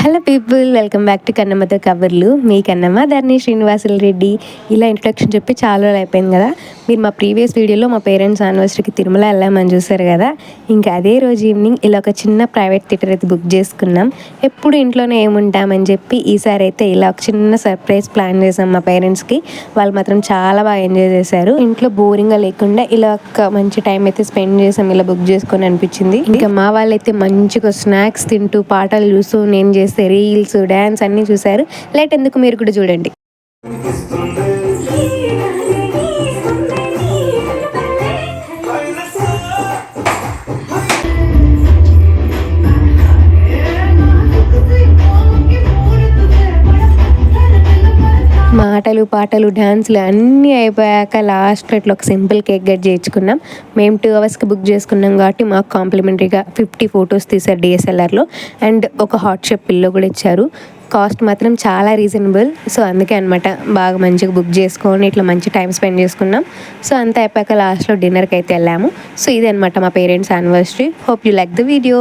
Hello people, welcome back to కన్నమ్మతో కబుర్లు. మీ కన్నమ్మ ధరణి శ్రీనివాసులు రెడ్డి. ఇలా ఇంట్రొడక్షన్ చెప్పి చాలా రోజులు అయిపోయింది కదా. మీరు మా ప్రీవియస్ వీడియోలో మా పేరెంట్స్ యానివర్సరీకి తిరుమల వెళ్ళామని చూసారు కదా. ఇంకా అదే రోజు ఈవినింగ్ ఇలా ఒక చిన్న ప్రైవేట్ థియేటర్ అయితే బుక్ చేసుకున్నాం. ఎప్పుడు ఇంట్లోనే ఏముంటామని చెప్పి ఈసారి అయితే ఇలా ఒక చిన్న సర్ప్రైజ్ ప్లాన్ చేసాం మా పేరెంట్స్కి. వాళ్ళు మాత్రం చాలా బాగా ఎంజాయ్ చేశారు. ఇంట్లో బోరింగ్గా లేకుండా ఇలా ఒక మంచి టైం అయితే స్పెండ్ చేసాం ఇలా బుక్ చేసుకొని అనిపించింది. ఇంకా మా వాళ్ళైతే మంచిగా స్నాక్స్ తింటూ పాటలు చూస్తూ నేను చేస్తే రీల్స్ డ్యాన్స్ అన్నీ చూశారు. లేట్ ఎందుకు, మీరు కూడా చూడండి. మాటలు పాటలు డ్యాన్సులు అన్నీ అయిపోయాక లాస్ట్ ఇట్లా ఒక సింపుల్ కేక్ కట్ చేయించుకున్నాం. మేము 2 అవర్స్కి బుక్ చేసుకున్నాం కాబట్టి మాకు కాంప్లిమెంటరీగా 50 ఫొటోస్ తీశారు డిఎస్ఎల్ఆర్లో. అండ్ ఒక హాట్ షేప్ పిల్లో కూడా ఇచ్చారు. కాస్ట్ మాత్రం చాలా రీజనబుల్. సో అందుకే అనమాట బాగా మంచిగా బుక్ చేసుకొని ఇట్లా మంచి టైం స్పెండ్ చేసుకున్నాం. సో అంతా అయిపోయాక లాస్ట్లో డిన్నర్కి అయితే వెళ్ళాము. సో ఇదే అనమాట మా parents anniversary. Hope you like the video.